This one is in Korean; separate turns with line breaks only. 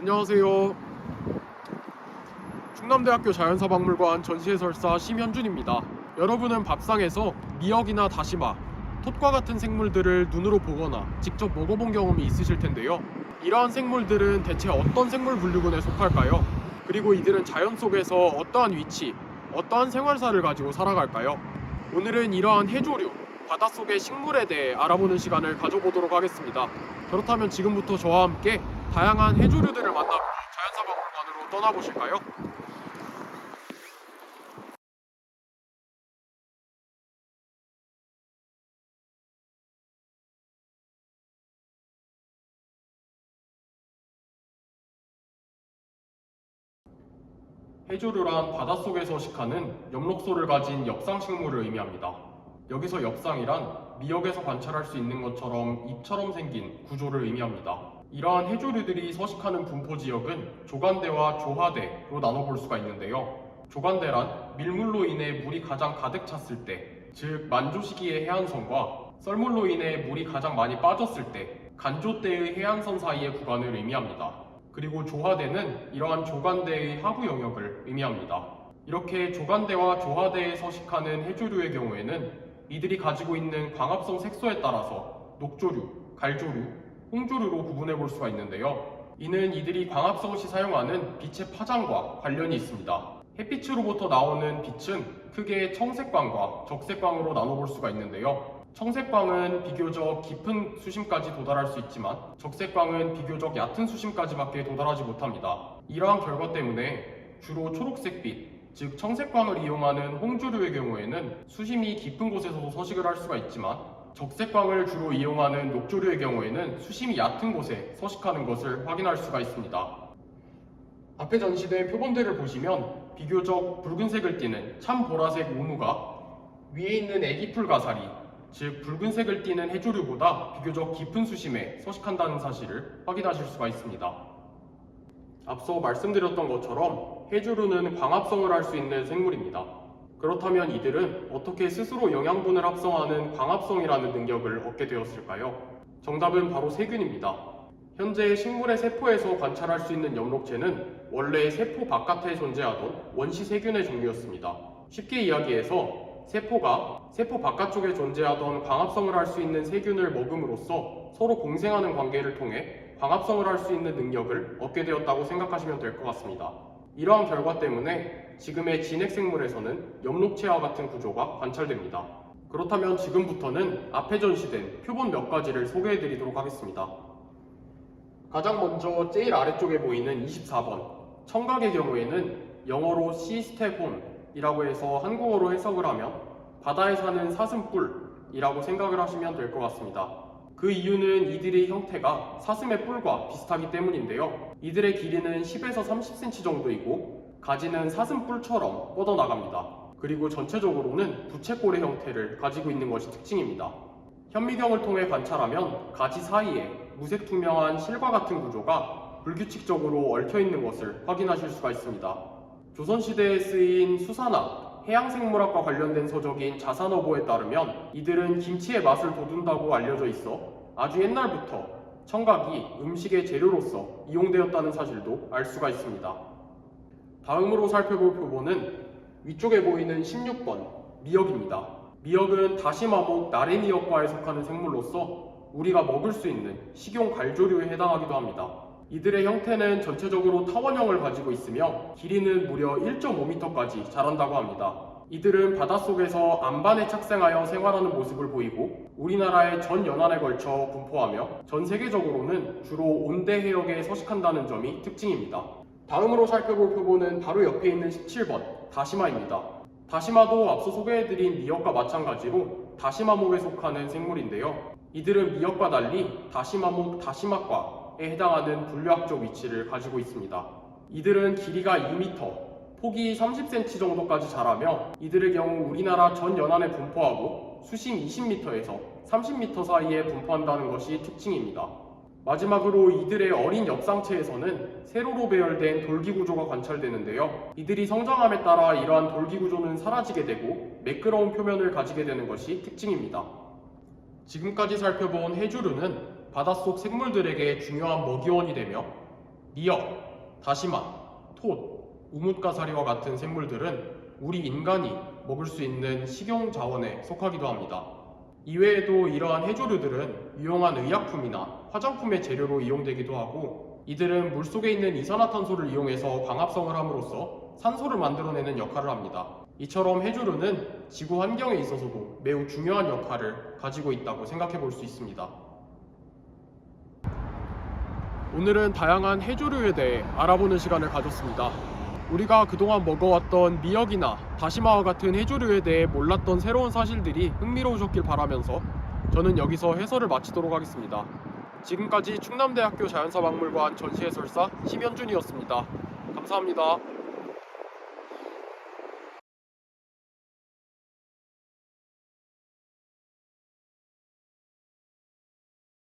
안녕하세요. 충남대학교 자연사박물관 전시해설사 심현준입니다. 여러분은 밥상에서 미역이나 다시마, 톳과 같은 생물들을 눈으로 보거나 직접 먹어본 경험이 있으실 텐데요. 이러한 생물들은 대체 어떤 생물 분류군에 속할까요? 그리고 이들은 자연 속에서 어떠한 위치, 어떠한 생활사를 가지고 살아갈까요? 오늘은 이러한 해조류, 바닷속의 식물에 대해 알아보는 시간을 가져보도록 하겠습니다. 그렇다면 지금부터 저와 함께 다양한 해조류들을 만나고 자연사박물관으로 떠나보실까요? 해조류란 바닷속에 서식하는 엽록소를 가진 엽상식물을 의미합니다. 여기서 엽상이란 미역에서 관찰할 수 있는 것처럼 잎처럼 생긴 구조를 의미합니다. 이러한 해조류들이 서식하는 분포 지역은 조간대와 조하대로 나눠볼 수가 있는데요. 조간대란 밀물로 인해 물이 가장 가득 찼을 때, 즉 만조 시기의 해안선과 썰물로 인해 물이 가장 많이 빠졌을 때, 간조 때의 해안선 사이의 구간을 의미합니다. 그리고 조하대는 이러한 조간대의 하부 영역을 의미합니다. 이렇게 조간대와 조하대에 서식하는 해조류의 경우에는 이들이 가지고 있는 광합성 색소에 따라서 녹조류, 갈조류, 홍조류로 구분해 볼 수가 있는데요. 이는 이들이 광합성 시 사용하는 빛의 파장과 관련이 있습니다. 햇빛으로부터 나오는 빛은 크게 청색광과 적색광으로 나눠볼 수가 있는데요. 청색광은 비교적 깊은 수심까지 도달할 수 있지만 적색광은 비교적 얕은 수심까지밖에 도달하지 못합니다. 이러한 결과 때문에 주로 초록색빛, 즉 청색광을 이용하는 홍조류의 경우에는 수심이 깊은 곳에서도 서식을 할 수가 있지만 적색광을 주로 이용하는 녹조류의 경우에는 수심이 얕은 곳에 서식하는 것을 확인할 수가 있습니다. 앞에 전시된 표본들을 보시면 비교적 붉은색을 띠는 참 보라색 오누가 위에 있는 애기풀 가사리, 즉 붉은색을 띠는 해조류보다 비교적 깊은 수심에 서식한다는 사실을 확인하실 수가 있습니다. 앞서 말씀드렸던 것처럼 해조류는 광합성을 할 수 있는 생물입니다. 그렇다면 이들은 어떻게 스스로 영양분을 합성하는 광합성이라는 능력을 얻게 되었을까요? 정답은 바로 세균입니다. 현재 식물의 세포에서 관찰할 수 있는 엽록체는 원래 세포 바깥에 존재하던 원시 세균의 종류였습니다. 쉽게 이야기해서 세포가 세포 바깥쪽에 존재하던 광합성을 할 수 있는 세균을 먹음으로써 서로 공생하는 관계를 통해 광합성을 할 수 있는 능력을 얻게 되었다고 생각하시면 될 것 같습니다. 이러한 결과 때문에 지금의 진핵생물에서는 엽록체와 같은 구조가 관찰됩니다. 그렇다면 지금부터는 앞에 전시된 표본 몇 가지를 소개해 드리도록 하겠습니다. 가장 먼저 제일 아래쪽에 보이는 24번 청각의 경우에는 영어로 시스테곤이라고 해서 한국어로 해석을 하면 바다에 사는 사슴뿔이라고 생각을 하시면 될 것 같습니다. 그 이유는 이들의 형태가 사슴의 뿔과 비슷하기 때문인데요. 이들의 길이는 10에서 30cm 정도이고 가지는 사슴뿔처럼 뻗어나갑니다. 그리고 전체적으로는 부채꼴의 형태를 가지고 있는 것이 특징입니다. 현미경을 통해 관찰하면 가지 사이에 무색 투명한 실과 같은 구조가 불규칙적으로 얽혀있는 것을 확인하실 수가 있습니다. 조선시대에 쓰인 수산학, 해양생물학과 관련된 서적인 자산어보에 따르면 이들은 김치의 맛을 돋운다고 알려져 있어 아주 옛날부터 청각이 음식의 재료로서 이용되었다는 사실도 알 수가 있습니다. 다음으로 살펴볼 표본은 위쪽에 보이는 16번 미역입니다. 미역은 다시마목 나래미역과에 속하는 생물로서 우리가 먹을 수 있는 식용 갈조류에 해당하기도 합니다. 이들의 형태는 전체적으로 타원형을 가지고 있으며 길이는 무려 1.5m까지 자란다고 합니다. 이들은 바닷속에서 안반에 착생하여 생활하는 모습을 보이고 우리나라의 전 연안에 걸쳐 분포하며 전 세계적으로는 주로 온대 해역에 서식한다는 점이 특징입니다. 다음으로 살펴볼 표본은 바로 옆에 있는 17번 다시마입니다. 다시마도 앞서 소개해드린 미역과 마찬가지로 다시마목에 속하는 생물인데요. 이들은 미역과 달리 다시마목 다시마과에 해당하는 분류학적 위치를 가지고 있습니다. 이들은 길이가 2m, 폭이 30cm 정도까지 자라며 이들의 경우 우리나라 전 연안에 분포하고 수심 20m에서 30m 사이에 분포한다는 것이 특징입니다. 마지막으로 이들의 어린 엽상체에서는 세로로 배열된 돌기 구조가 관찰되는데요. 이들이 성장함에 따라 이러한 돌기 구조는 사라지게 되고 매끄러운 표면을 가지게 되는 것이 특징입니다. 지금까지 살펴본 해조류는 바닷속 생물들에게 중요한 먹이원이 되며 미역, 다시마, 톳, 우뭇가사리와 같은 생물들은 우리 인간이 먹을 수 있는 식용 자원에 속하기도 합니다. 이외에도 이러한 해조류들은 유용한 의약품이나 화장품의 재료로 이용되기도 하고, 이들은 물속에 있는 이산화탄소를 이용해서 광합성을 함으로써 산소를 만들어내는 역할을 합니다. 이처럼 해조류는 지구 환경에 있어서도 매우 중요한 역할을 가지고 있다고 생각해 볼 수 있습니다. 오늘은 다양한 해조류에 대해 알아보는 시간을 가졌습니다. 우리가 그동안 먹어왔던 미역이나 다시마와 같은 해조류에 대해 몰랐던 새로운 사실들이 흥미로우셨길 바라면서 저는 여기서 해설을 마치도록 하겠습니다. 지금까지 충남대학교 자연사박물관 전시해설사 심현준이었습니다. 감사합니다.